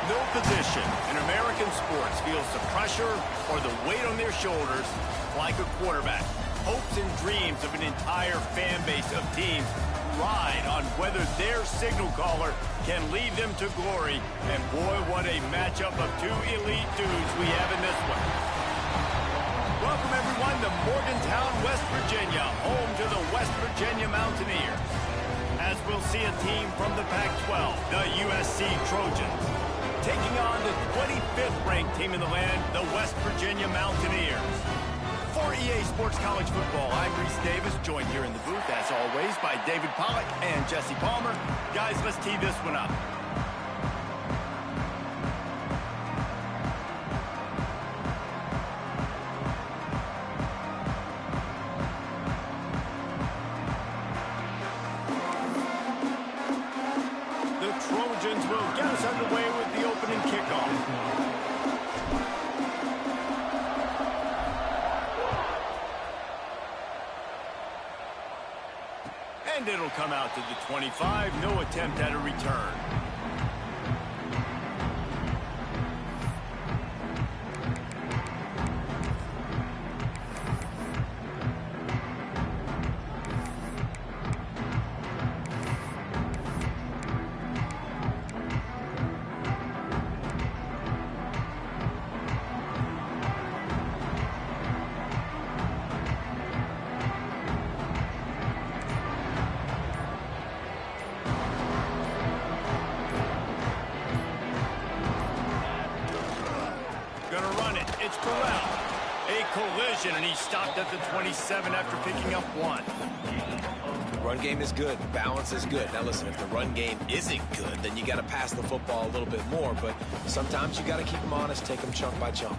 No position in American sports feels the pressure or the weight on their shoulders like a quarterback. Hopes and dreams of an entire fan base of teams ride on whether their signal caller can lead them to glory. And boy, what a matchup of two elite dudes we have in this one. Welcome, everyone, to Morgantown, West Virginia, home to the West Virginia Mountaineers. As we'll see a team from the Pac-12, the USC Trojans, taking on the 25th ranked team in the land, the West Virginia Mountaineers. For EA Sports College Football, I'm Reese Davis, joined here in the booth, as always, by David Pollack and Jesse Palmer. Guys, let's tee this one up. The Trojans will get us underway with the opening kickoff. And it'll come out to the 25. No attempt at a return. It's Burrell. A collision, and he stopped at the 27 after picking up one. Run game is good. Balance is good. Now listen, if the run game isn't good, then you got to pass the football a little bit more. But sometimes you got to keep them honest, take them chunk by chunk.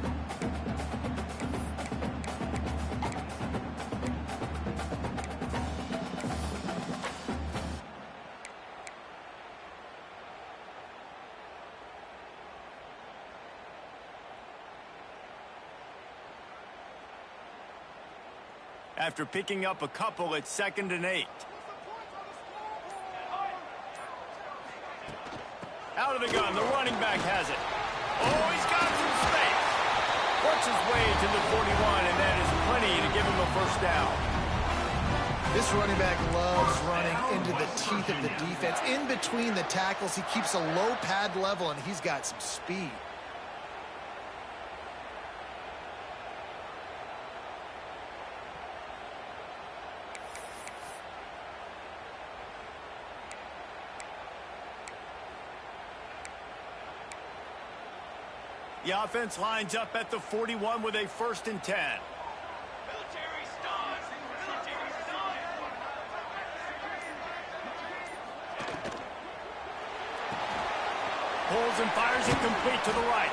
After picking up a couple at 2nd and 8. Out of the gun, the running back has it. Oh, he's got some space. Works his way to the 41, and that is plenty to give him a first down. This running back loves running into the teeth of the defense. In between the tackles, he keeps a low pad level, and he's got some speed. The offense lines up at the 41 with a 1st and 10. Pulls and fires it complete to the right.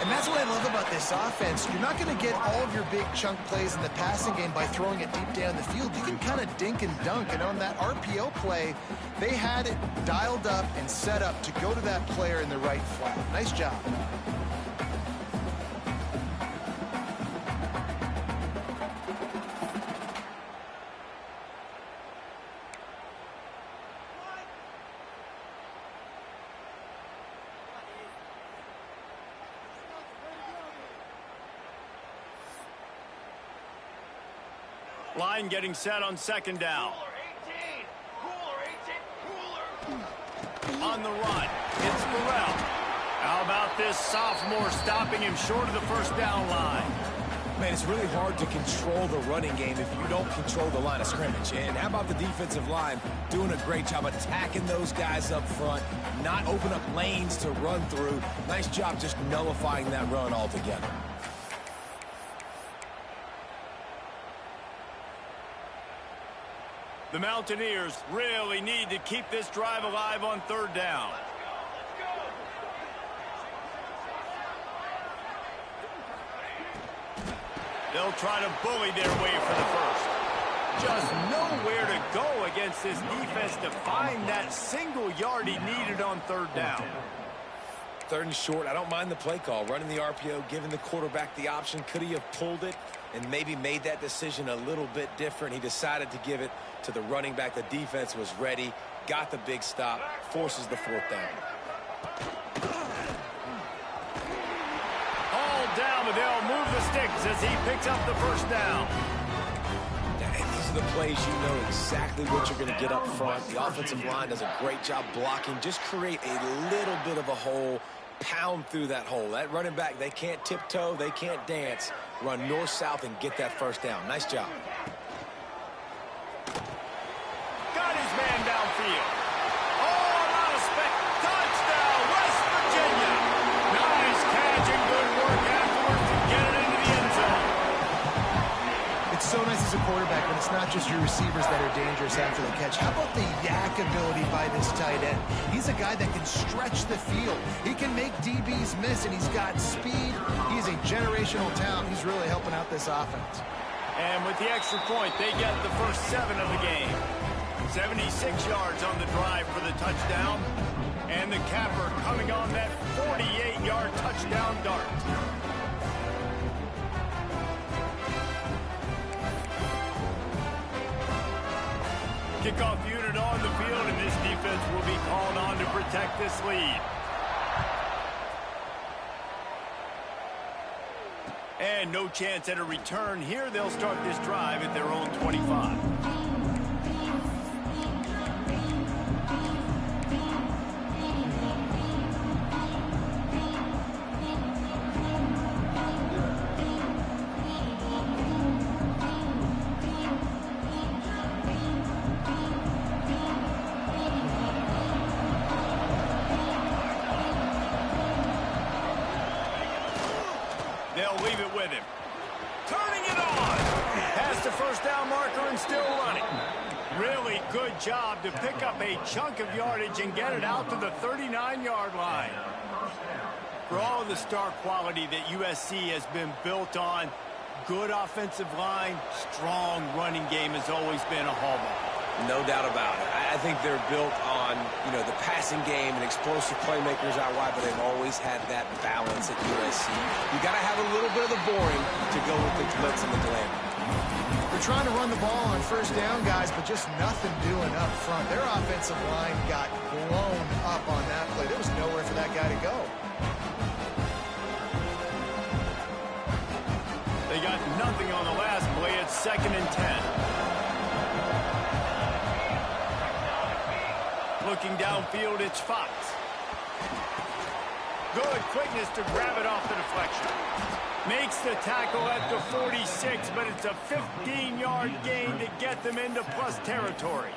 And that's what I love about this offense. You're not going to get all of your big chunk plays in the passing game by throwing it deep down the field. You can kind of dink and dunk. And on that RPO play, they had it dialed up and set up to go to that player in the right flat. Nice job. Line getting set on 2nd down. On the run, it's Burrell. How about this sophomore stopping him short of the 1st down line? Man, it's really hard to control the running game if you don't control the line of scrimmage. And how about the defensive line doing a great job attacking those guys up front, not open up lanes to run through. Nice job just nullifying that run altogether. The Mountaineers really need to keep this drive alive on 3rd down. They'll try to bully their way for the 1st. Just nowhere to go against this defense to find that single yard he needed on 3rd down. 3rd and short, I don't mind the play call. Running the RPO, giving the quarterback the option. Could he have pulled it and maybe made that decision a little bit different? He decided to give it to the running back. The defense was ready, got the big stop, forces the 4th down. sticks as he picks up the first down. And these are the plays you know exactly what you're going to get up front. The offensive line does a great job blocking. Just create a little bit of a hole, pound through that hole. That running back, they can't tiptoe, they can't dance. Run north-south and get that first down. Nice job. Got his man downfield. Oh, a lot of spec. Touchdown, West Virginia. Nice catch and good work afterwards to get it into the end zone. It's so nice as a quarterback when it's not just your receivers that are dangerous after the catch. How about the yak ability by this tight end? He's a guy that can stretch the field. He can make DBs miss, and he's got speed. He's a generational talent. He's really helping out this offense. And with the extra point, they get the first 7 of the game. 76 yards on the drive for the touchdown. And the capper coming on that 48-yard touchdown dart. Kickoff unit on the field, and this defense will be called on to protect this lead. And no chance at a return here. They'll start this drive at their own 25. They'll leave it with him. Turning it on. Past the first down marker and still running. Really good job to pick up a chunk of yardage and get it out to the 39-yard line. For all of the star quality that USC has been built on, good offensive line, strong running game has always been a hallmark. No doubt about it. I think they're built on, the passing game and explosive playmakers out wide, but they've always had that balance at USC. You got to have a little bit of the boring to go with the blitz and the glamour. They're trying to run the ball on first down, guys, but just nothing doing up front. Their offensive line got blown up on that play. There was nowhere for that guy to go. They got nothing on the last play. It's 2nd and 10. Looking downfield, it's Fox. Good quickness to grab it off the deflection. Makes the tackle at the 46, but it's a 15-yard gain to get them into plus territory.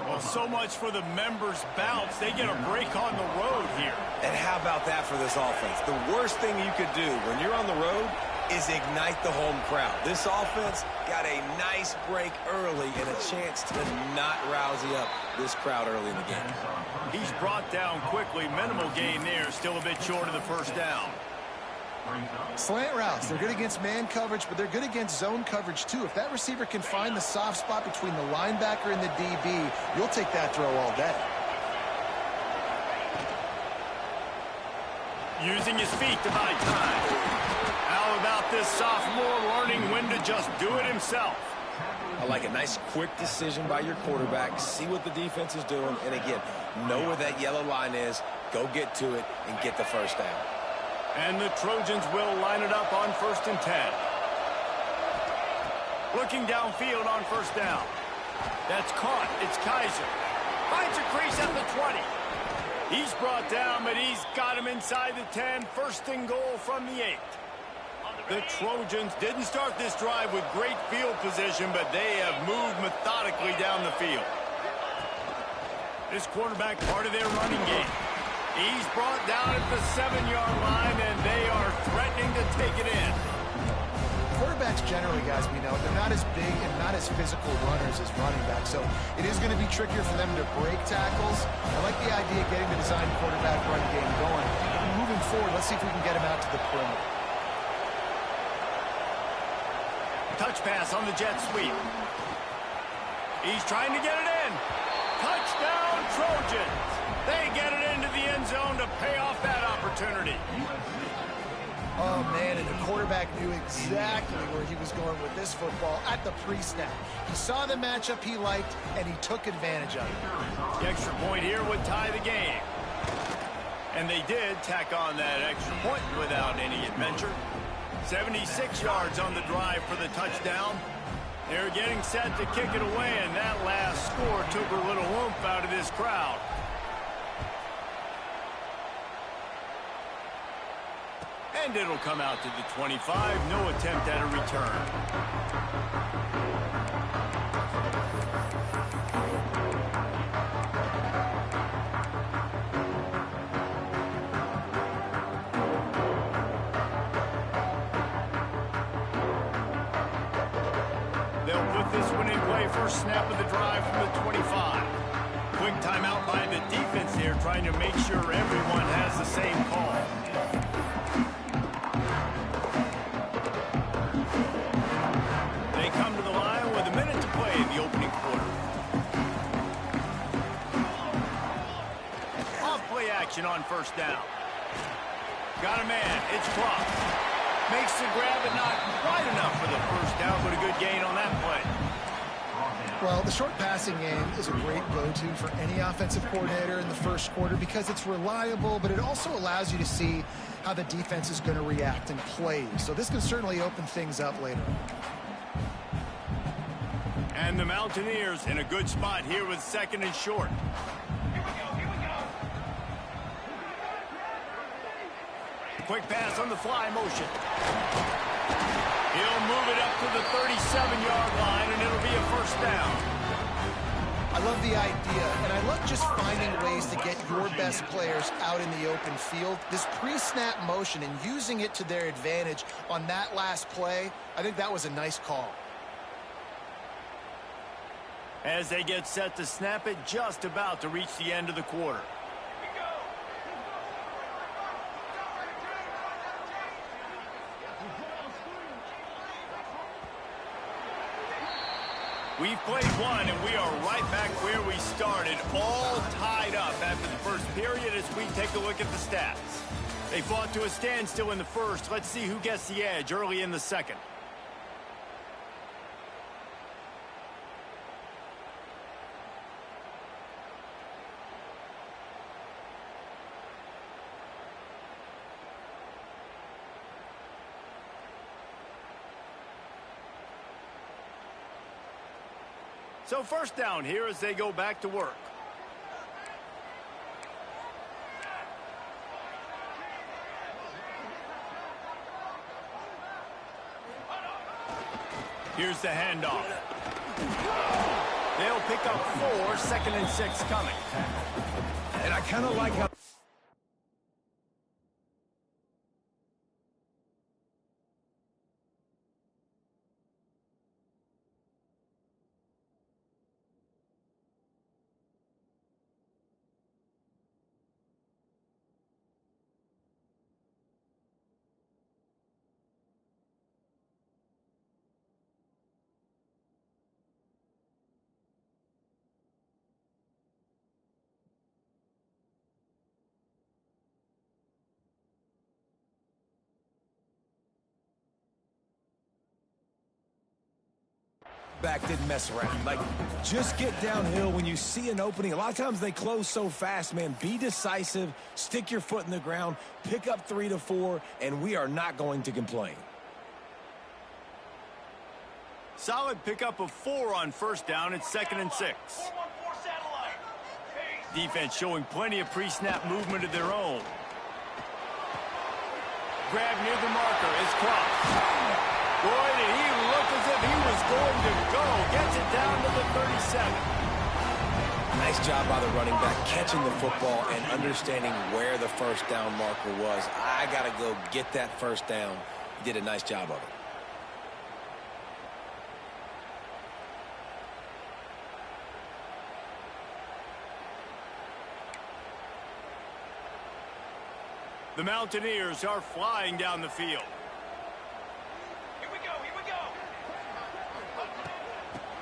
Well, so much for the members' bounce. They get a break on the road here. And how about that for this offense? The worst thing you could do when you're on the road is ignite the home crowd. This offense got a nice break early and a chance to not rousey up this crowd early in the game. He's brought down quickly. Minimal gain there. Still a bit short of the first down. Slant routes, they're good against man coverage, but they're good against zone coverage too. If that receiver can find the soft spot between the linebacker and the DB, you'll take that throw all day. Using his feet to buy time. How about this sophomore learning when to just do it himself? I like a nice quick decision by your quarterback. See what the defense is doing, and again, know where that yellow line is. Go get to it and get the first down. And the Trojans will line it up on 1st and 10. Looking downfield on first down. That's caught. It's Kaiser. Finds a crease at the 20. He's brought down, but he's got him inside the 10. 1st and goal from the 8. The Trojans didn't start this drive with great field position, but they have moved methodically down the field. This quarterback part of their running game. He's brought down at the 7-yard line, and they are threatening to take it in. Quarterbacks generally, guys, we know, they're not as big and not as physical runners as running backs, so it is going to be trickier for them to break tackles. I like the idea of getting the design quarterback run game going. Moving forward, let's see if we can get him out to the perimeter. Touch pass on the jet sweep. He's trying to get it in. Touchdown, Trojans. They get it into the end zone to pay off that opportunity. Oh, man, and the quarterback knew exactly where he was going with this football at the pre-snap. He saw the matchup he liked, and he took advantage of it. The extra point here would tie the game. And they did tack on that extra point without any adventure. 76 yards on the drive for the touchdown. They're getting set to kick it away, and that last score took a little oomph out of this crowd. And it'll come out to the 25. No attempt at a return. They'll put this one in play. First snap of the drive from the 25. Quick timeout by the defense here, trying to make sure everyone has the same call. They come to the line with a minute to play in the opening quarter. Off play action on first down. Got a man. It's Klopp. Makes the grab, but not quite enough for the first down, but a good gain on that play. Well, the short passing game is a great go-to for any offensive coordinator in the first quarter because it's reliable, but it also allows you to see how the defense is going to react and play. So this can certainly open things up later. And the Mountaineers in a good spot here with second and short. Quick pass on the fly motion. He'll move it up to the 37-yard line, and it'll be a first down. I love the idea, and I love just finding ways to get your best players out in the open field. This pre-snap motion and using it to their advantage on that last play, I think that was a nice call. As they get set to snap it, just about to reach the end of the quarter. We've played one, and we are right back where we started, all tied up after the first period as we take a look at the stats. They fought to a standstill in the first. Let's see who gets the edge early in the second. So first down here as they go back to work. Here's the handoff. They'll pick up 4, second and 6 coming. And I kind of like how... back didn't mess around. Like, just get downhill when you see an opening. A lot of times they close so fast, man. Be decisive, stick your foot in the ground, pick up 3 to 4, and we are not going to complain. Solid pickup of 4 on first down. It's second and 6. Defense showing plenty of pre-snap movement of their own. Grab near the marker is Klopp. Boy, did he look as if he was going to go. Gets it down to the 37. Nice job by the running back catching the football and understanding where the first down marker was. I got to go get that first down. He did a nice job of it. The Mountaineers are flying down the field.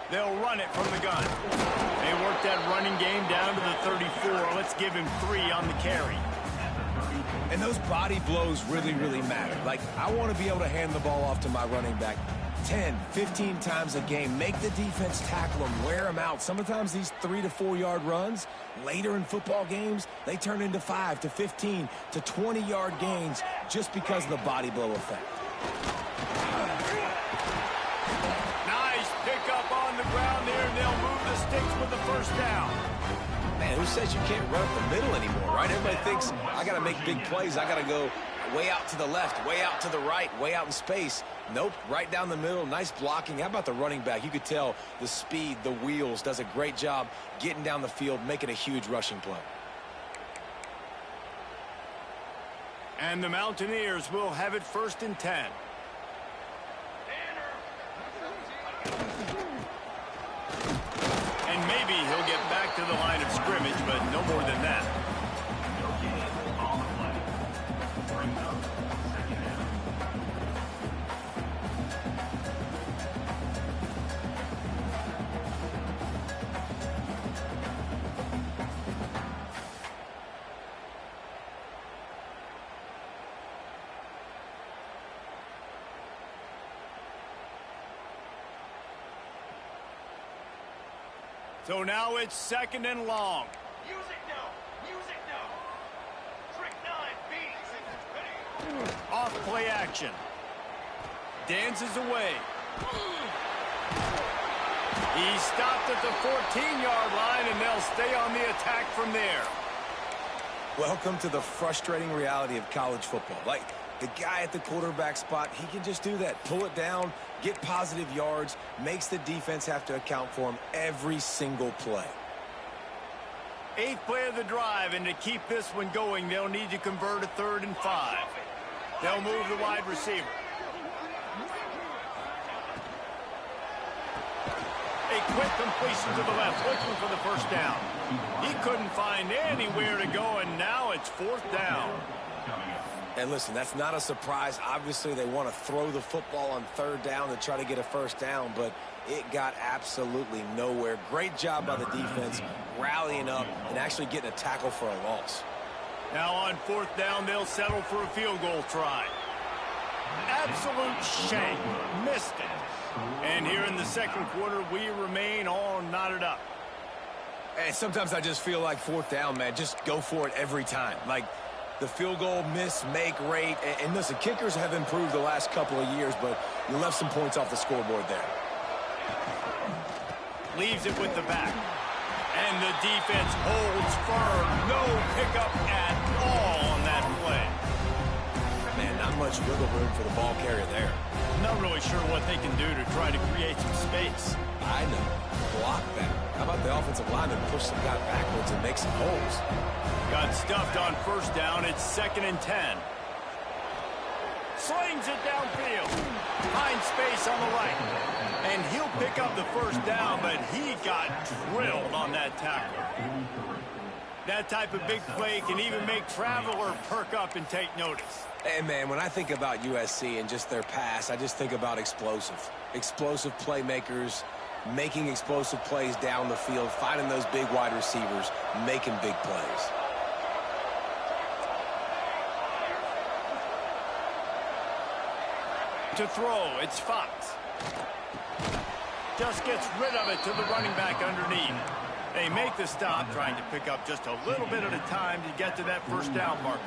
They'll run it from the gun. They work that running game down to the 34. Let's give him 3 on the carry. And those body blows really, really matter. Like, I want to be able to hand the ball off to my running back 10, 15 times a game. Make the defense tackle them, wear them out. Sometimes these 3 to 4 yard runs, later in football games, they turn into 5 to 15 to 20 yard gains just because of the body blow effect. Nice pickup on the ground there, and they'll move the sticks with the first down. Man, who says you can't run up the middle anymore, right? Everybody thinks, I got to make big plays. I got to go way out to the left, way out to the right, way out in space. Nope, right down the middle. Nice blocking. How about the running back? You could tell the speed, the wheels, does a great job getting down the field, making a huge rushing play. And the Mountaineers will have it 1st and 10. And maybe he'll get back to the line of scrimmage, but no more than that. So now it's 2nd and long. Music now. Music now. Trick 9 beats. Off play action. Dances away. He stopped at the 14-yard line, and they'll stay on the attack from there. Welcome to the frustrating reality of college football. Like, the guy at the quarterback spot, he can just do that. Pull it down, get positive yards, makes the defense have to account for him every single play. 8th play of the drive, and to keep this one going, they'll need to convert a 3rd and 5. They'll move the wide receiver. A quick completion to the left, looking for the first down. He couldn't find anywhere to go, and now it's 4th down. And listen, that's not a surprise. Obviously, they want to throw the football on 3rd down to try to get a first down, but it got absolutely nowhere. Great job by the defense, rallying up and actually getting a tackle for a loss. Now on 4th down, they'll settle for a field goal try. Absolute shank. Missed it. And here in the 2nd quarter, we remain all knotted up. And sometimes I just feel like 4th down, man, just go for it every time. Like, the field goal miss, make rate. And listen, kickers have improved the last couple of years, but you left some points off the scoreboard there. Leaves it with the back. And the defense holds firm. No pickup at all on that play. Man, not much wiggle room for the ball carrier there. Not really sure what they can do to try to create some space. I know. Block that. How about the offensive lineman push some guy backwards and make some holes? Got stuffed on 1st down. It's 2nd and 10. Slings it downfield. Finds space on the right. And he'll pick up the first down, but he got drilled on that tackle. That type of big play can even make Traveler perk up and take notice. Hey, man, when I think about USC and just their pass, I just think about explosive. Explosive playmakers, making explosive plays down the field, finding those big wide receivers, making big plays. To throw, it's Fox. Just gets rid of it to the running back underneath. They make the stop, trying to pick up just a little bit at a time to get to that first down marker.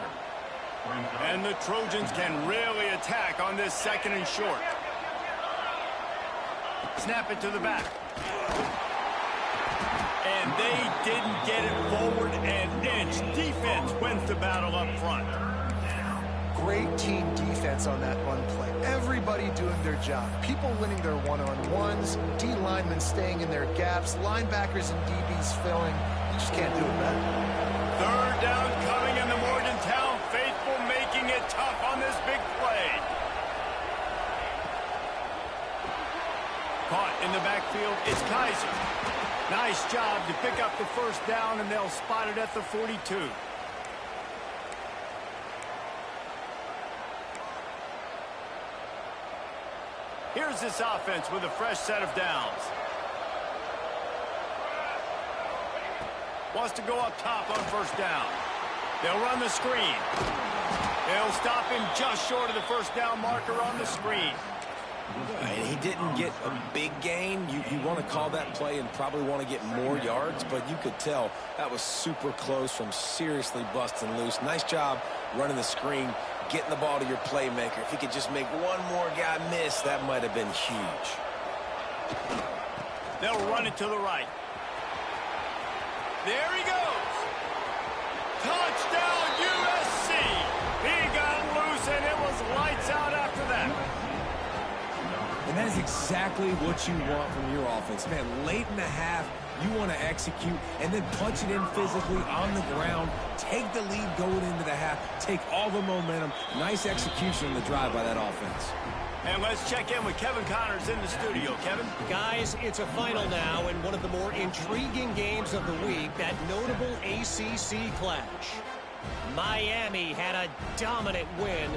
And the Trojans can really attack on this 2nd and short. Snap it to the back. And they didn't get it forward an inch. Defense wins the battle up front. Great team defense on that run play. Everybody doing their job. People winning their one-on-ones, D linemen staying in their gaps, linebackers and DBs filling. You just can't do it better. 3rd down coming in the Morgantown faithful, making it tough on this big play. Caught in the backfield, it's Kaiser. Nice job to pick up the first down, and they'll spot it at the 42. Here's this offense with a fresh set of downs. Wants to go up top on 1st down. They'll run the screen. They'll stop him just short of the first down marker on the screen. And he didn't get a big gain. You want to call that play and probably want to get more yards, but you could tell that was super close from seriously busting loose. Nice job running the screen, getting the ball to your playmaker. If he could just make one more guy miss, that might have been huge. They'll run it to the right. There he goes. Touchdown, USC. He got loose, and it was lights out after that. And that is exactly what you want from your offense. Man, late in the half, you want to execute and then punch it in physically on the ground, take the lead going into the half, take all the momentum. Nice execution on the drive by that offense. And let's check in with Kevin Connors in the studio. Kevin? Guys, it's a final now in one of the more intriguing games of the week, that notable ACC clash. Miami had a dominant win,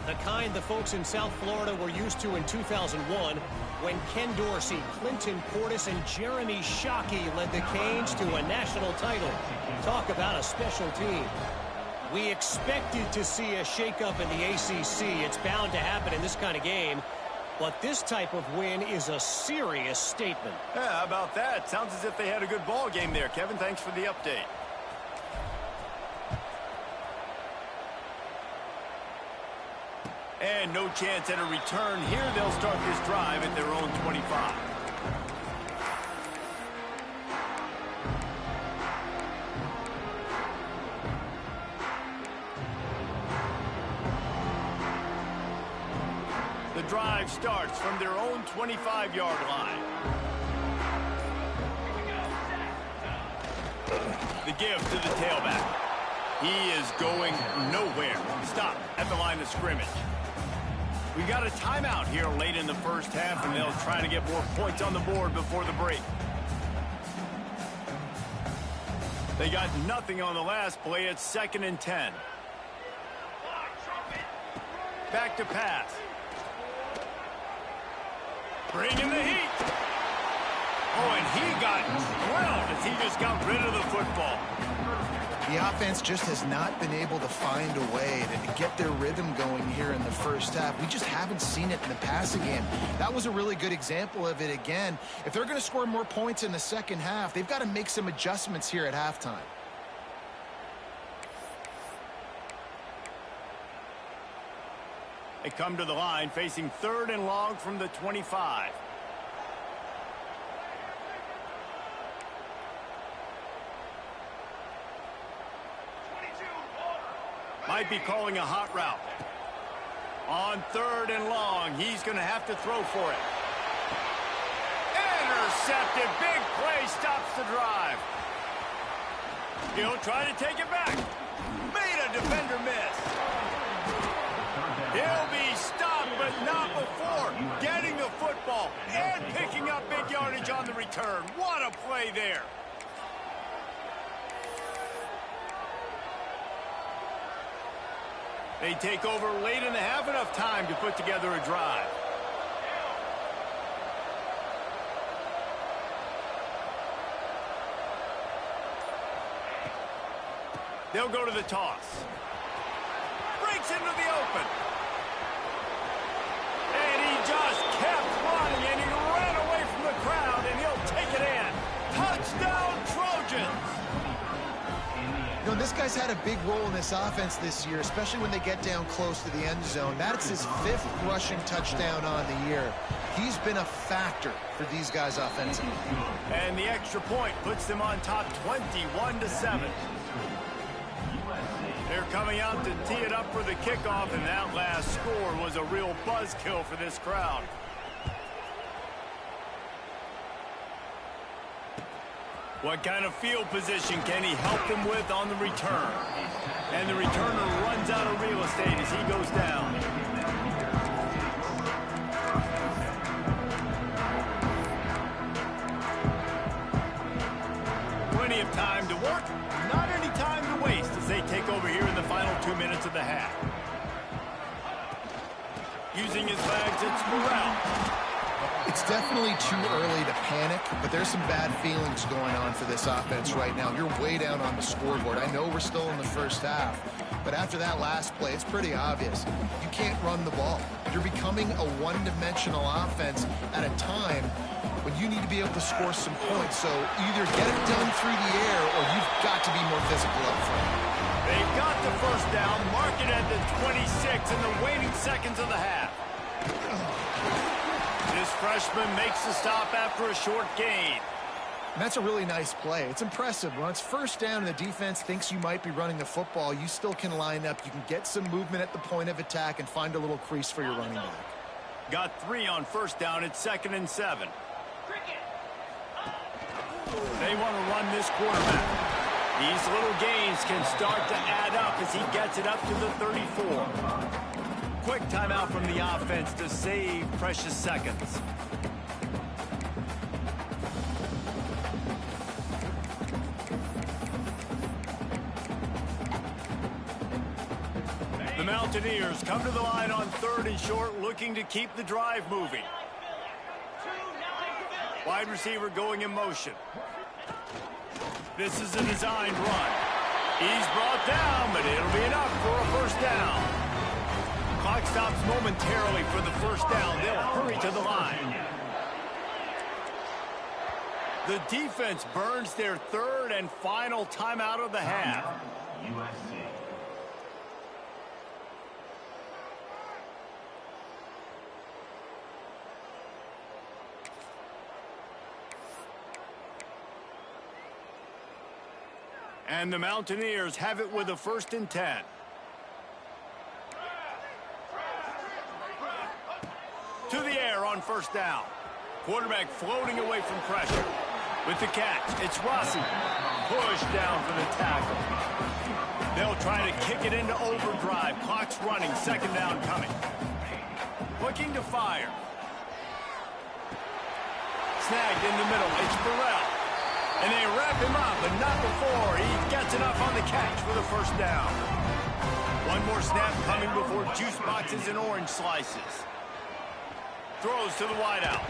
the kind the folks in South Florida were used to in 2001 when Ken Dorsey, Clinton Portis, and Jeremy Shockey led the Canes to a national title. Talk about a special team. We expected to see a shakeup in the ACC. It's bound to happen in this kind of game. But this type of win is a serious statement. Yeah, how about that? Sounds as if they had a good ball game there, Kevin. Thanks for the update. And no chance at a return here. They'll start this drive at their own 25. The drive starts from their own 25-yard line. The give to the tailback. He is going nowhere. Stop at the line of scrimmage. We got a timeout here late in the first half, and they'll try to get more points on the board before the break. They got nothing on the last play. It's 2nd and 10. Back to pass. Bringing the heat. Oh, and he got drilled as he just got rid of the football. The offense just has not been able to find a way to get their rhythm going here in the first half. We just haven't seen it in the passing game. That was a really good example of it again. If they're going to score more points in the second half, they've got to make some adjustments here at halftime. They come to the line facing 3rd and long from the 25. Might be calling a hot route. On 3rd and long, he's going to have to throw for it. Intercepted. Big play stops the drive. He'll try to take it back. Made a defender miss. He'll be stopped, but not before getting the football and picking up big yardage on the return. What a play there. They take over late in the half, enough time to put together a drive. They'll go to the toss. Breaks into the open. And he just kept running, and he ran away from the crowd, and he'll take it in. Touchdown, Trojans! You know, this guy's had a big role in this offense this year, especially when they get down close to the end zone. That's his 5th rushing touchdown on the year. He's been a factor for these guys offensively. And the extra point puts them on top 21-7. They're coming out to tee it up for the kickoff, and that last score was a real buzzkill for this crowd. What kind of field position can he help them with on the return? And the returner runs out of real estate as he goes down. Plenty of time to work, not any time to waste as they take over here in the final 2 minutes of the half. Using his legs, it's Morrell. It's definitely too early to panic, but there's some bad feelings going on for this offense right now. You're way down on the scoreboard. I know we're still in the first half, but after that last play, it's pretty obvious. You can't run the ball. You're becoming a one-dimensional offense at a time when you need to be able to score some points. So either get it done through the air or you've got to be more physical up front. They've got the first down, mark it at the 26 in the waning seconds of the half. This freshman makes the stop after a short gain. And that's a really nice play. It's impressive. When it's first down and the defense thinks you might be running the football, you still can line up. You can get some movement at the point of attack and find a little crease for your running back. Got 3 on first down. It's 2nd and 7. They want to run this quarterback. These little gains can start to add up as he gets it up to the 34. Quick timeout from the offense to save precious seconds. The Mountaineers come to the line on 3rd and short, looking to keep the drive moving. Wide receiver going in motion. This is a designed run. He's brought down, but it'll be enough for a first down. Clock stops momentarily for the first down. They'll hurry to the line. The defense burns their 3rd and final timeout of the half. USC. And the Mountaineers have it with a 1st and 10. To the air on first down. Quarterback floating away from pressure. With the catch, it's Rossi. Pushed down for the tackle. They'll try to kick it into overdrive. Clock's running, 2nd down coming. Looking to fire. Snagged in the middle, it's Burrell. And they wrap him up, but not before he gets enough on the catch for the first down. One more snap coming before juice boxes and orange slices. Throws to the wideout.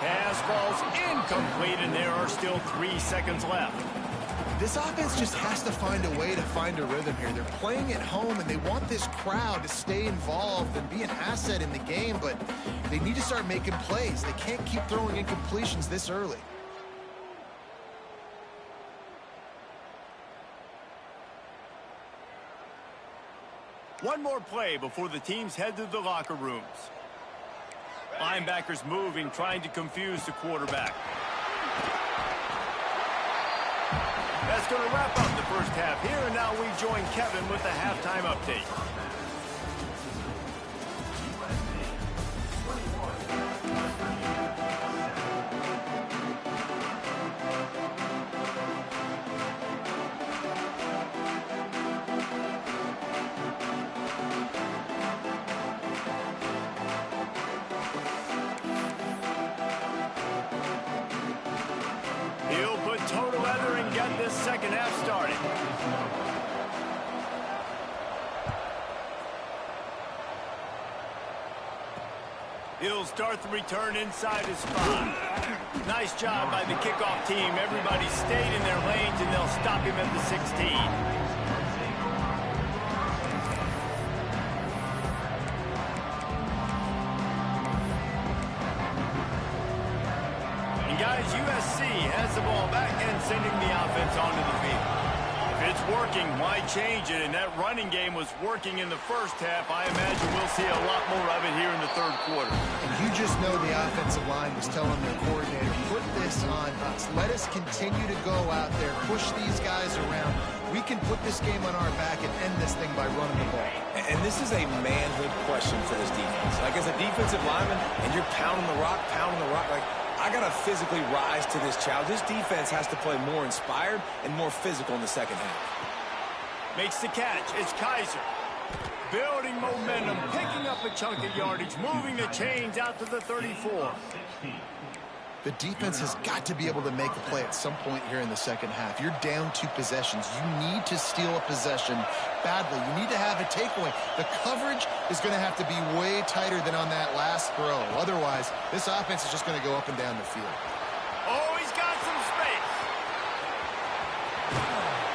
Pass falls incomplete, and there are still 3 seconds left. This offense just has to find a way to find a rhythm here. They're playing at home, and they want this crowd to stay involved and be an asset in the game, but they need to start making plays. They can't keep throwing incompletions this early. One more play before the teams head to the locker rooms. Linebackers moving, trying to confuse the quarterback. That's going to wrap up the first half here, and now we join Kevin with the halftime update. Second half started. He'll start the return inside his spot. Nice job by the kickoff team. Everybody stayed in their lanes, and they'll stop him at the 16. Guys, USC has the ball back and sending the offense onto the field. If it's working, why change it? And that running game was working in the first half. I imagine we'll see a lot more of it here in the 3rd quarter. And you just know the offensive line was telling their coordinator, put this on us. Let us continue to go out there, push these guys around. We can put this game on our back and end this thing by running the ball. And this is a manhood question for this defense. Like, as a defensive lineman, and you're pounding the rock, like, I got to physically rise to this challenge. This defense has to play more inspired and more physical in the second half. Makes the catch. It's Kaiser. Building momentum, picking up a chunk of yardage, moving the chains out to the 34. The defense has got to be able to make a play at some point here in the second half. You're down 2 possessions. You need to steal a possession badly. You need to have a takeaway. The coverage is going to have to be way tighter than on that last throw. Otherwise, this offense is just going to go up and down the field. Oh, he's got some space.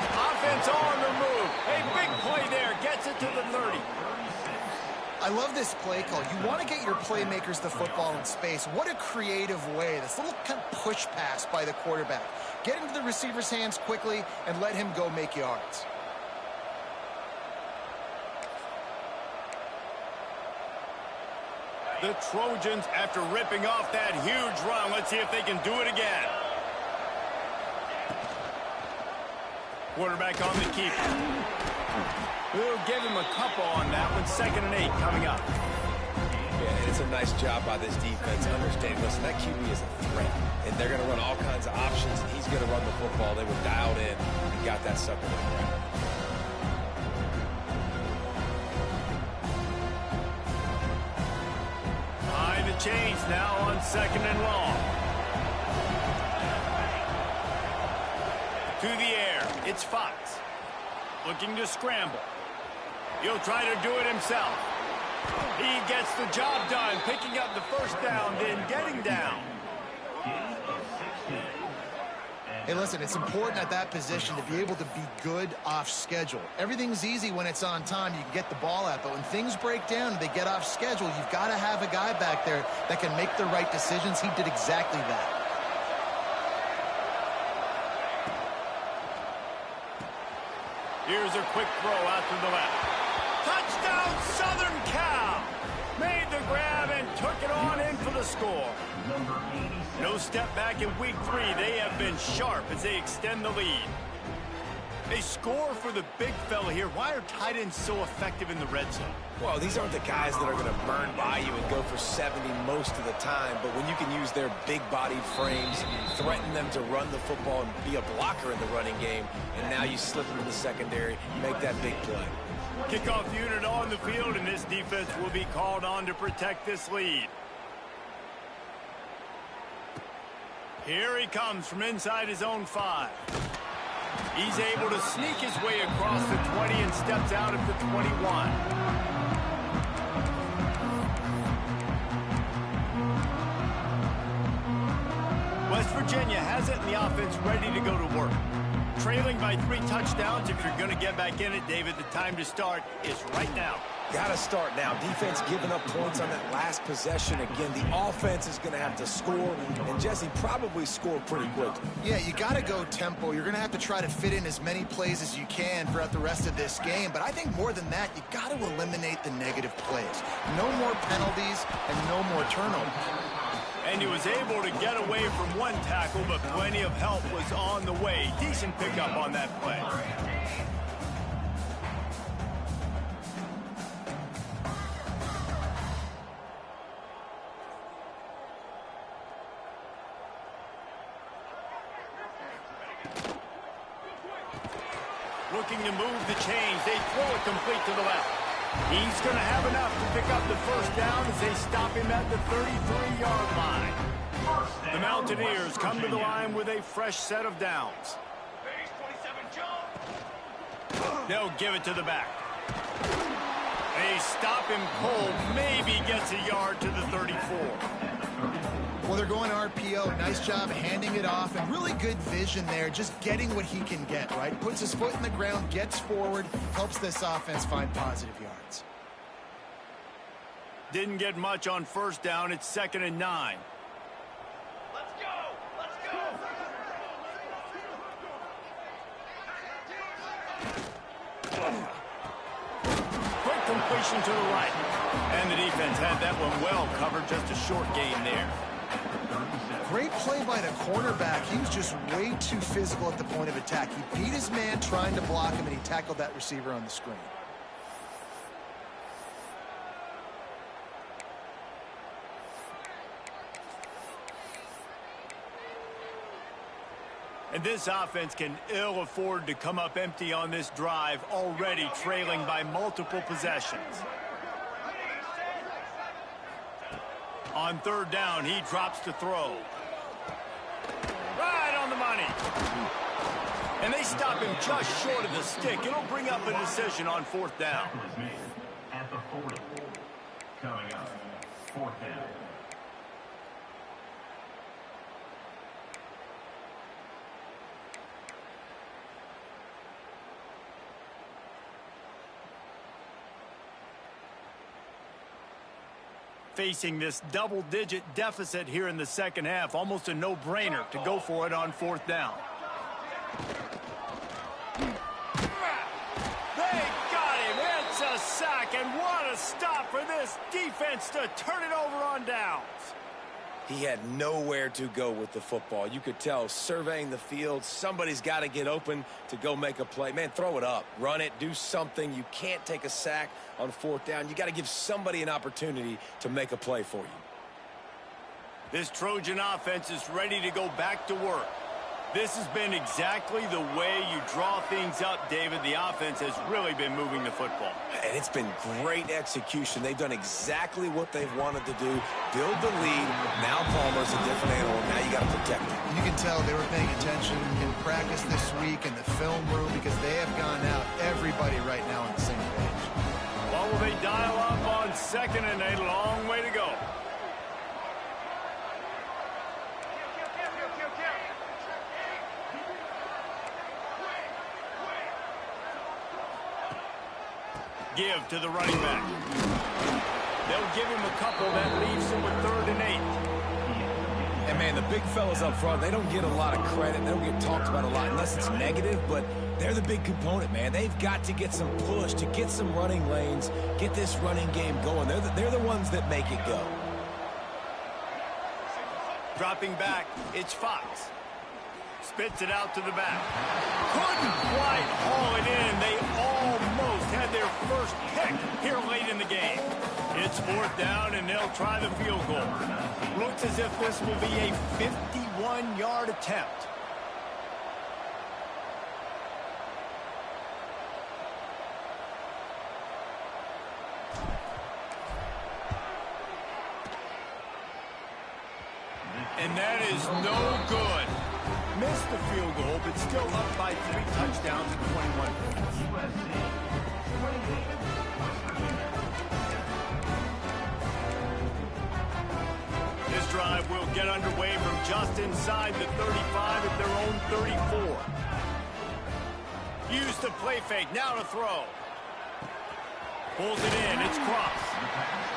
Offense on the move. A big play there. Gets it to the 30. I love this play call. You want to get your playmakers the football in space. What a creative way. This little kind of push pass by the quarterback. Get into the receiver's hands quickly and let him go make yards. The Trojans, after ripping off that huge run, let's see if they can do it again. Quarterback on the keeper. We'll give him a couple on that one. 2nd and 8 coming up. Yeah, and it's a nice job by this defense. Understanding, listen, that QB is a threat, and they're going to run all kinds of options, and he's going to run the football. They were dialed in and got that sucker to the ground. Change now on 2nd and long. To the air, it's Fox. Looking to scramble. He'll try to do it himself. He gets the job done, picking up the first down, then getting down. Hey, listen, it's important at that position to be able to be good off schedule. Everything's easy when it's on time. You can get the ball out. But when things break down and they get off schedule, you've got to have a guy back there that can make the right decisions. He did exactly that. Here's a quick throw out to the left. Touchdown, Southern Cal! Made the grab and took it on in for the score. No step back in week 3. They have been sharp as they extend the lead. They score for the big fella here. Why are tight ends so effective in the red zone? Well, these aren't the guys that are going to burn by you and go for 70 most of the time, but when you can use their big-bodied frames, threaten them to run the football and be a blocker in the running game, and now you slip into the secondary, make that big play. Kickoff unit on the field, and this defense will be called on to protect this lead. Here he comes from inside his own 5. He's able to sneak his way across the 20 and steps out at the 21. West Virginia has it in the offense ready to go to work. Trailing by 3 touchdowns. If you're going to get back in it, David, the time to start is right now. Got to start now. Defense giving up points on that last possession. Again, the offense is going to have to score, and Jesse probably score pretty quickly. Yeah, you got to go tempo. You're going to have to try to fit in as many plays as you can throughout the rest of this game. But I think more than that, you got to eliminate the negative plays. No more penalties and no more turnovers. And he was able to get away from one tackle, but plenty of help was on the way. Decent pickup on that play. Looking to move the chains. They throw it complete to the left. He's going to have enough to pick up the first down as they stop him at the 33-yard line. The Mountaineers come to the line with a fresh set of downs. They'll give it to the back. They stop him cold. Maybe gets a yard to the 34. Well, they're going RPO. Nice job handing it off, and really good vision there, just getting what he can get, right? Puts his foot in the ground, gets forward, helps this offense find positive yards. Didn't get much on first down. It's 2nd and 9. Let's go! Let's go! Quick completion to the right. And the defense had that one well covered. Just a short gain there. Great play by the cornerback. He was just way too physical at the point of attack. He beat his man trying to block him, and he tackled that receiver on the screen. And this offense can ill afford to come up empty on this drive, already trailing by multiple possessions. On 3rd down, he drops to throw. Right on the money. And they stop him just short of the stick. It'll bring up a decision on 4th down. At the 40. Coming up, 4th down. Facing this double-digit deficit here in the second half, almost a no-brainer to go for it on 4th down. They got him. It's a sack, and what a stop for this this defense to turn it over on downs. He had nowhere to go with the football. You could tell, surveying the field, somebody's got to get open to go make a play. Man, throw it up, run it, do something. You can't take a sack on 4th down. You got to give somebody an opportunity to make a play for you. This Trojan offense is ready to go back to work. This has been exactly the way you draw things up, David. The offense has really been moving the football. And it's been great execution. They've done exactly what they've wanted to do. Build the lead. Now Palmer's a different animal. Now you got to protect him. You can tell they were paying attention in practice this week in the film room because they have gone out, everybody right now on the same page. What will they dial up on 2nd and a long way to go? Give to the running back. They'll give him a couple. That leaves him with 3rd and 8. And, man, the big fellas up front, they don't get a lot of credit. They don't get talked about a lot unless it's negative, but they're the big component, man. They've got to get some push, to get some running lanes, get this running game going. They're the ones that make it go. Dropping back, it's Fox. Spits it out to the back. Couldn't quite haul it in. They almost had their first pick here late in the game. It's 4th down, and they'll try the field goal. Looks as if this will be a 51-yard attempt. And that is no good. Missed the field goal, but still up by 3 touchdowns and 21 points. This drive will get underway from just inside the 35 at their own 34. Use the play fake, now to throw. Pulls it in, it's Cross.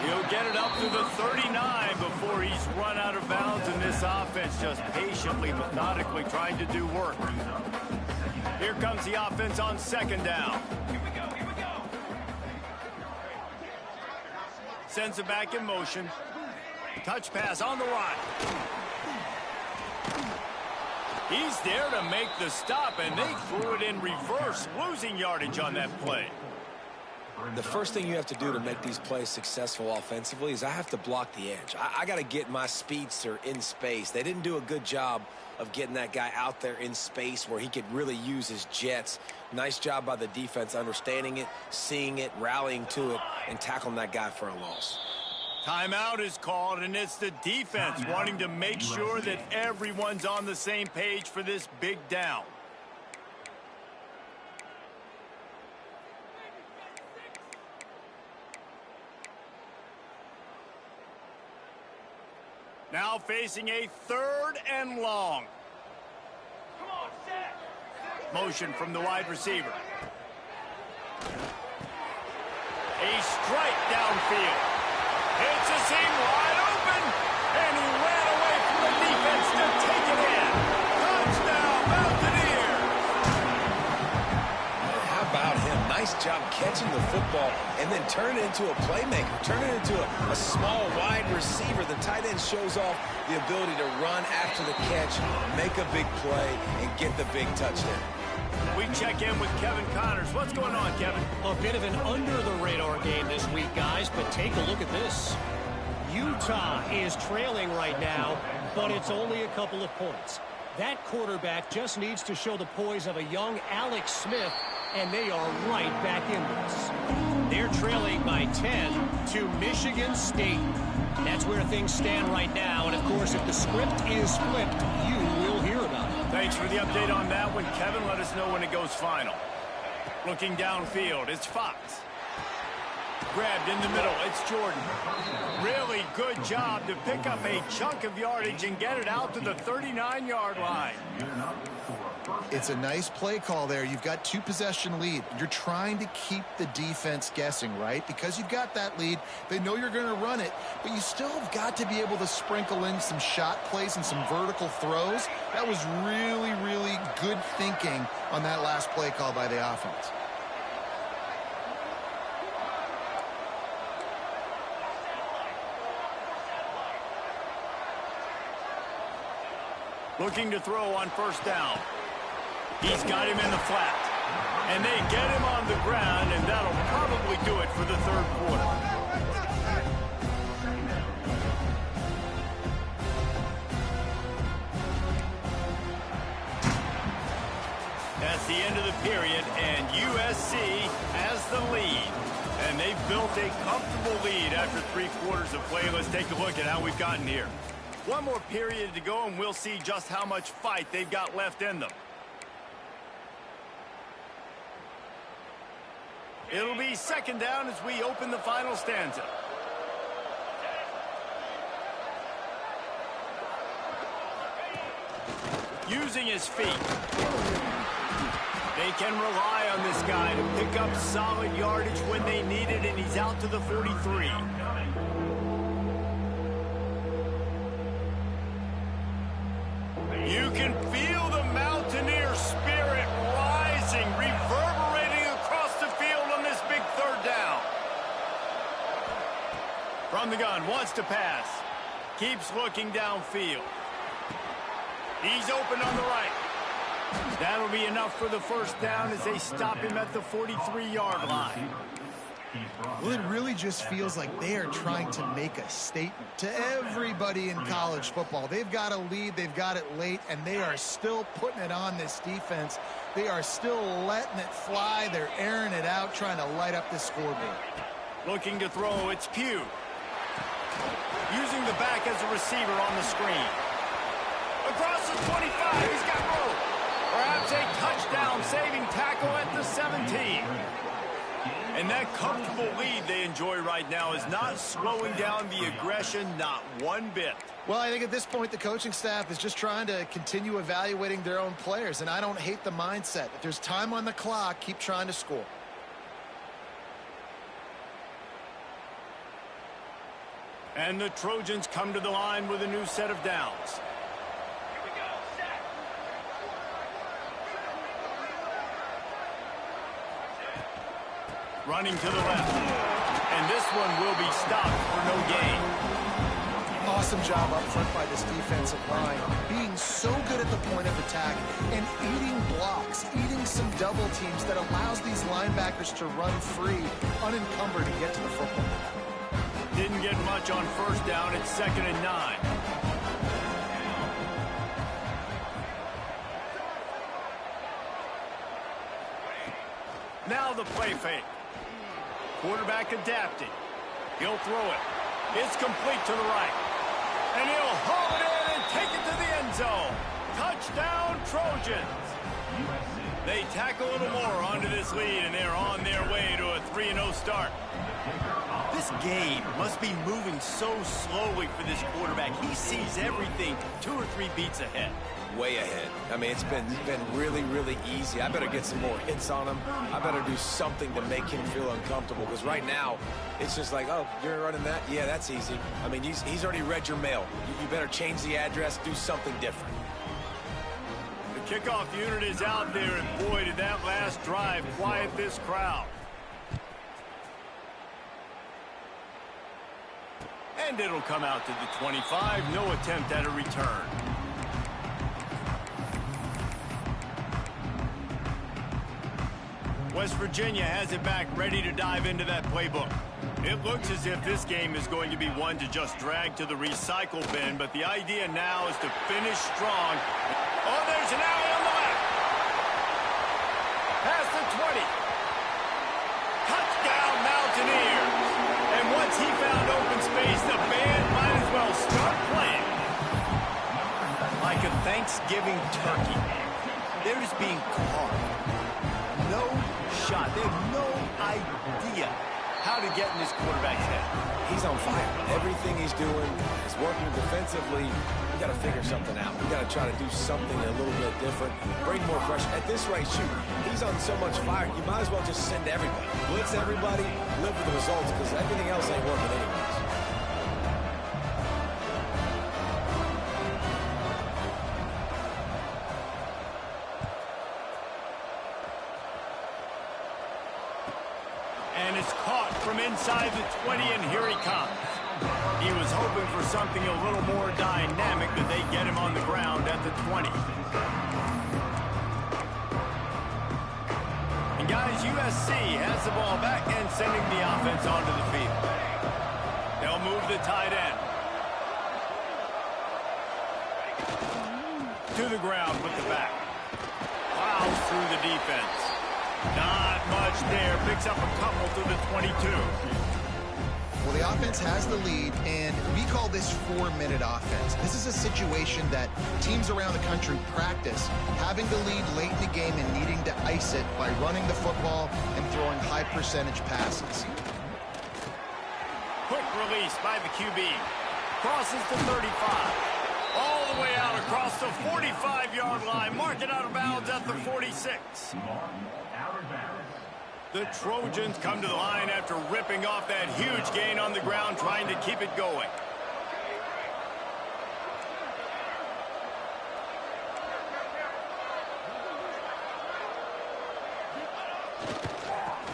He'll get it up to the 39 before he's run out of bounds, and this offense just patiently, methodically trying to do work. Here comes the offense on 2nd down. Here we go. Sends it back in motion. Touch pass on the run. He's there to make the stop, and they threw it in reverse, losing yardage on that play. The first thing you have to do to make these plays successful offensively is I have to block the edge. I got to get my speedster in space. They didn't do a good job of getting that guy out there in space where he could really use his jets. Nice job by the defense understanding it, seeing it, rallying to it, and tackling that guy for a loss. Timeout is called, and it's the defense wanting to make sure that everyone's on the same page for this big down. Now facing a 3rd and long. Motion from the wide receiver. A strike downfield. It's a seam wide open, and he ran away from the defense to take it in. Touchdown, Mountaineers! How about him? Nice job catching the football and then turn it into a playmaker, turn it into a small wide receiver. The tight end shows off the ability to run after the catch, make a big play, and get the big touchdown. We check in with Kevin Connors. What's going on, Kevin? A bit of an under-the-radar game this week, guys, but take a look at this. Utah is trailing right now, but it's only a couple of points. That quarterback just needs to show the poise of a young Alex Smith, and they are right back in this. They're trailing by 10 to Michigan State. That's where things stand right now, and of course, if the script is flipped, you will hear about it. Thanks for the update on that one, Kevin. Let us know when it goes final. Looking downfield, it's Fox. Grabbed in the middle, it's Jordan. Really good job to pick up a chunk of yardage and get it out to the 39-yard line. It's a nice play call there. You've got 2-possession lead. You're trying to keep the defense guessing, right? Because you've got that lead, they know you're going to run it, but you still have got to be able to sprinkle in some shot plays and some vertical throws. That was really, really good thinking on that last play call by the offense. Looking to throw on first down. He's got him in the flat. And they get him on the ground, and that'll probably do it for the third quarter. That's the end of the period, and USC has the lead. And they've built a comfortable lead after 3 quarters of play. Let's take a look at how we've gotten here. One more period to go, and we'll see just how much fight they've got left in them. It'll be second down as we open the final stanza. Using his feet. They can rely on this guy to pick up solid yardage when they need it, and he's out to the 43. You can feel the Mountaineer spirit rising, reverberating across the field on this big third down. From the gun, wants to pass. Keeps looking downfield. He's open on the right. That'll be enough for the first down as they stop him at the 43-yard line. Well, it really just feels like they are trying to make a statement to everybody in college football. They've got a lead, they've got it late, and they are still putting it on this defense. They are still letting it fly. They're airing it out, trying to light up this scoreboard. Looking to throw, it's Pugh. Using the back as a receiver on the screen. Across the 25, he's got room. Perhaps a touchdown-saving tackle at the 17. And that comfortable lead they enjoy right now is not slowing down the aggression, not one bit. Well, I think at this point the coaching staff is just trying to continue evaluating their own players, and I don't hate the mindset. If there's time on the clock, keep trying to score. And the Trojans come to the line with a new set of downs. Running to the left. And this one will be stopped for no gain. Awesome job up front by this defensive line. Being so good at the point of attack and eating blocks, eating some double teams that allows these linebackers to run free, unencumbered, and get to the football. Didn't get much on first down. It's 2nd and 9. Now the play fake. Quarterback adapting. He'll throw it. It's complete to the right. And he'll haul it in and take it to the end zone. Touchdown, Trojans. They tack a little more onto this lead, and they're on their way to a 3-0 start. This game must be moving so slowly for this quarterback. He sees everything 2 or 3 beats ahead. Way ahead. I mean, it's been really, really easy. I better get some more hits on him. I better do something to make him feel uncomfortable, because right now, it's just like, oh, you're running that? Yeah, that's easy. I mean, he's already read your mail. You better change the address, do something different. The kickoff unit is out there, and boy, did that last drive quiet this crowd. And it'll come out to the 25. No attempt at a return. West Virginia has it back, ready to dive into that playbook. It looks as if this game is going to be one to just drag to the recycle bin, but the idea now is to finish strong. Oh, there's an alley on the left. Past the 20. Touchdown, Mountaineers. And once he found open space, the band might as well start playing. Like a Thanksgiving turkey. They're just being carved. No shot. They have no idea how to get in this quarterback's head. He's on fire. Everything he's doing is working defensively. We got to figure something out. We got to try to do something a little bit different. Bring more pressure. At this rate, shoot, he's on so much fire, you might as well just send everybody. Blitz everybody, live with the results, because everything else ain't working anyways. And it's caught from inside the 20, and here he comes. He was hoping for something a little more dynamic, but they get him on the ground at the 20. And guys, USC has the ball back and sending the offense onto the field. They'll move the tight end. To the ground with the back. Plows through the defense. Not much there. Picks up a couple to the 22. Well, the offense has the lead, and we call this 4-minute offense. This is a situation that teams around the country practice, having the lead late in the game and needing to ice it by running the football and throwing high-percentage passes. Quick release by the QB. Crosses the 35. All the way out across the 45-yard line. Mark it out of bounds at the 46. The Trojans come to the line after ripping off that huge gain on the ground, trying to keep it going.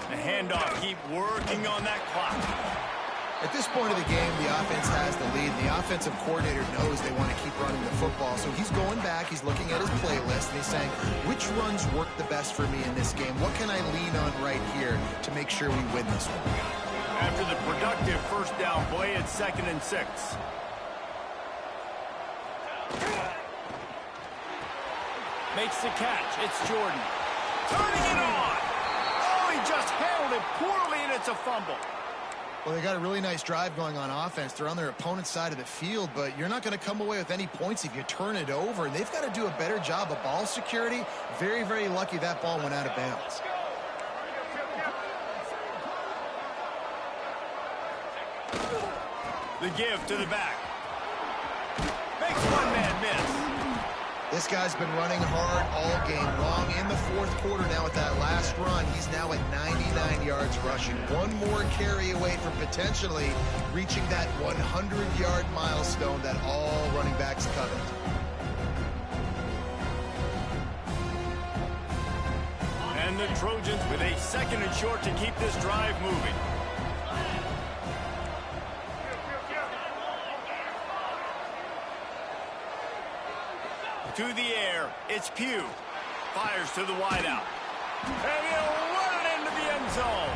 The handoff, keep working on that clock. At this point of the game, the offense has the lead. The offensive coordinator knows they want to keep running the football. So he's going back, he's looking at his playlist, and he's saying, which runs work the best for me in this game? What can I lean on right here to make sure we win this one? After the productive first down play, it's 2nd and 6. Makes the catch. It's Jordan. Turning it on. Oh, he just handled it poorly, and it's a fumble. Well, they got a really nice drive going on offense. They're on their opponent's side of the field, but you're not going to come away with any points if you turn it over. And they've got to do a better job of ball security. Very, very lucky that ball went out of bounds. The give to the back. Makes one man miss. This guy's been running hard all game long in the fourth quarter now with that last run. He's now at 99 yards rushing. One more carry away from potentially reaching that 100-yard milestone that all running backs covet. And the Trojans with a 2nd and short to keep this drive moving. To the air, it's Pugh. Fires to the wideout. And he'll run it into the end zone.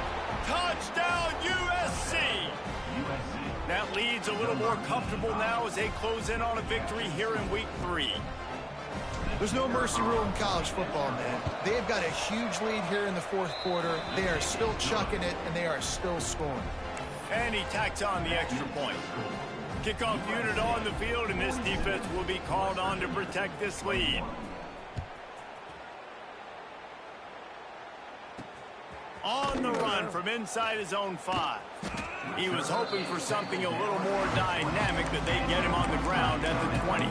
Touchdown, USC! That lead's a little more comfortable now as they close in on a victory here in week 3. There's no mercy rule in college football, man. They've got a huge lead here in the fourth quarter. They are still chucking it, and they are still scoring. And he tacks on the extra point. Kickoff unit on the field, and this defense will be called on to protect this lead. On the run from inside his own 5. He was hoping for something a little more dynamic, but they get him on the ground at the 20.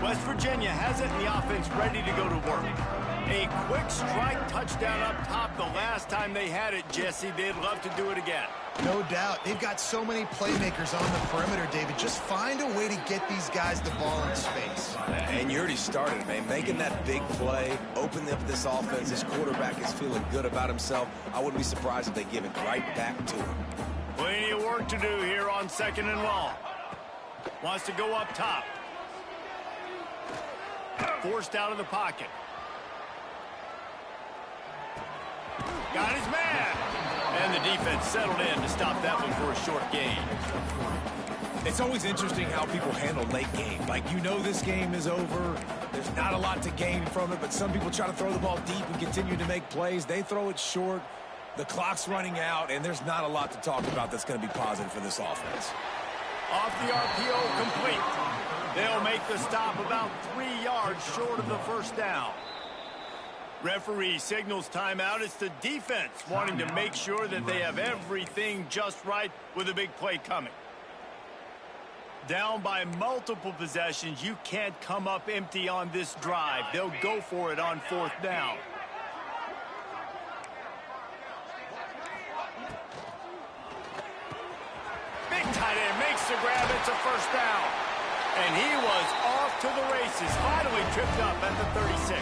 West Virginia has it, and the offense ready to go to work. A quick strike touchdown up top the last time they had it, Jesse. They'd love to do it again. No doubt. They've got so many playmakers on the perimeter, David. Just find a way to get these guys the ball in space. And you already started, man. Making that big play, opening up this offense. This quarterback is feeling good about himself. I wouldn't be surprised if they give it right back to him. Plenty of work to do here on 2nd and long. Wants to go up top. Forced out of the pocket. Got his man. And the defense settled in to stop that one for a short gain. It's always interesting how people handle late game. Like, you know this game is over. There's not a lot to gain from it, but some people try to throw the ball deep and continue to make plays. They throw it short. The clock's running out, and there's not a lot to talk about that's going to be positive for this offense. Off the RPO, complete. They'll make the stop about 3 yards short of the first down. Referee signals timeout. It's the defense wanting to make sure that they have everything just right with a big play coming. Down by multiple possessions, you can't come up empty on this drive. They'll go for it on 4th down. Big tight end makes the grab. It's a first down. And he was off to the races, finally tripped up at the 36.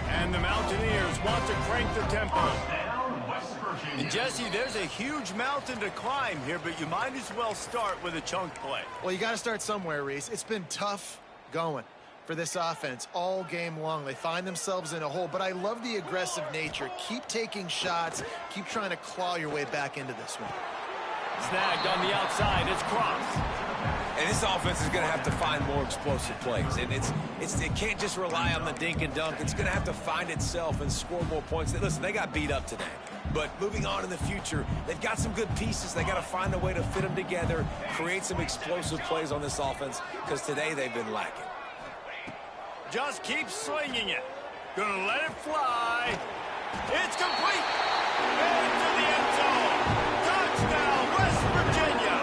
And the Mountaineers want to crank the tempo. Down, West Virginia. And Jesse, there's a huge mountain to climb here, but you might as well start with a chunk play. Well, you got to start somewhere, Reese. It's been tough going for this offense all game long. They find themselves in a hole, but I love the aggressive nature. Keep taking shots. Keep trying to claw your way back into this one. Snagged on the outside. It's Cross. And this offense is going to have to find more explosive plays. And it can't just rely on the dink and dunk. It's going to have to find itself and score more points. Listen, they got beat up today. But moving on in the future, they've got some good pieces. They got to find a way to fit them together, create some explosive plays on this offense, because today they've been lacking. Just keep slinging it. Gonna let it fly. It's complete. Into the end zone. Touchdown, West Virginia.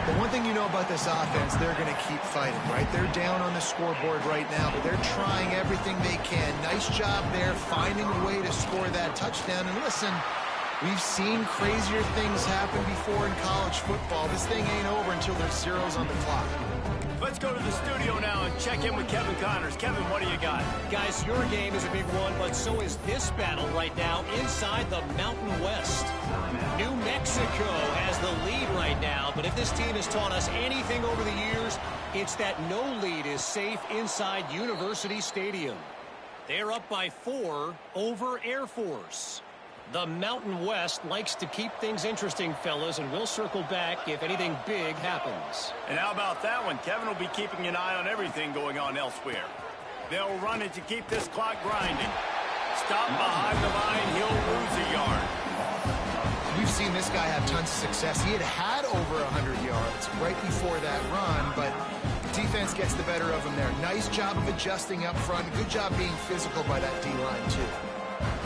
The one thing you know about this offense, they're going to keep fighting, right? They're down on the scoreboard right now, but they're trying everything they can. Nice job there, finding a way to score that touchdown. And listen, we've seen crazier things happen before in college football. This thing ain't over until there's zeros on the clock. Let's go to the studio now and check in with Kevin Connors. Kevin, what do you got? Guys, your game is a big one, but so is this battle right now inside the Mountain West. New Mexico has the lead right now, but if this team has taught us anything over the years, it's that no lead is safe inside University Stadium. They're up by 4 over Air Force. The Mountain West likes to keep things interesting, fellas, and we'll circle back if anything big happens. And how about that one? Kevin will be keeping an eye on everything going on elsewhere. They'll run it to keep this clock grinding. Stop behind the line, he'll lose a yard. We've seen this guy have tons of success. He had over 100 yards right before that run, but defense gets the better of him there. Nice job of adjusting up front. Good job being physical by that D-line, too.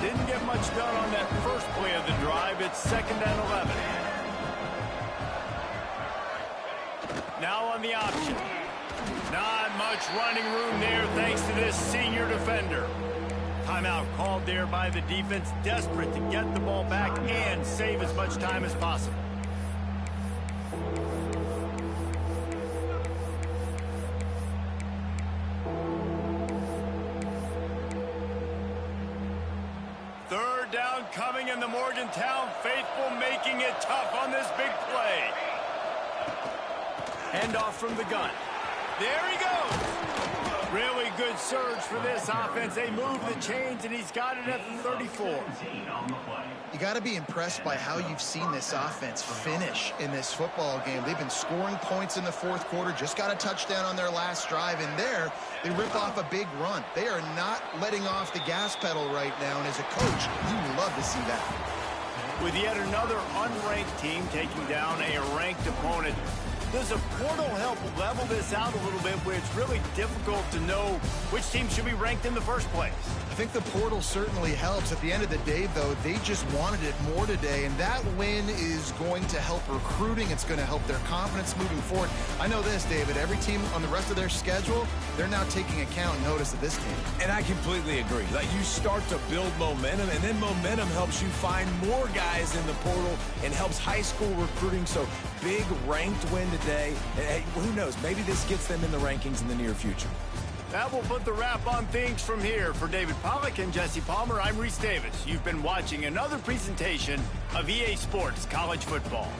Didn't get much done on that first play of the drive. It's 2nd and 11. Now on the option. Not much running room there thanks to this senior defender. Timeout called there by the defense, desperate to get the ball back and save as much time as possible. Third down coming, and the Morgantown faithful making it tough on this big play. Handoff from the gun. There he goes. Really good surge for this offense. They move the chains, and he's got it at the 34. You got to be impressed by how you've seen this offense finish in this football game. They've been scoring points in the fourth quarter, just got a touchdown on their last drive, and there they rip off a big run. They are not letting off the gas pedal right now, and as a coach, you love to see that. With yet another unranked team taking down a ranked opponent, does a portal help level this out a little bit where it's really difficult to know which team should be ranked in the first place? I think the portal certainly helps. At the end of the day, though, they just wanted it more today, and that win is going to help recruiting. It's going to help their confidence moving forward. I know this, David, every team on the rest of their schedule, they're now taking account and notice of this team. And I completely agree. Like, you start to build momentum, and then momentum helps you find more guys in the portal and helps high school recruiting. So big ranked win today. Hey, who knows? Maybe this gets them in the rankings in the near future. That will put the wrap on things from here. For David Pollack and Jesse Palmer, I'm Reese Davis. You've been watching another presentation of EA Sports College Football.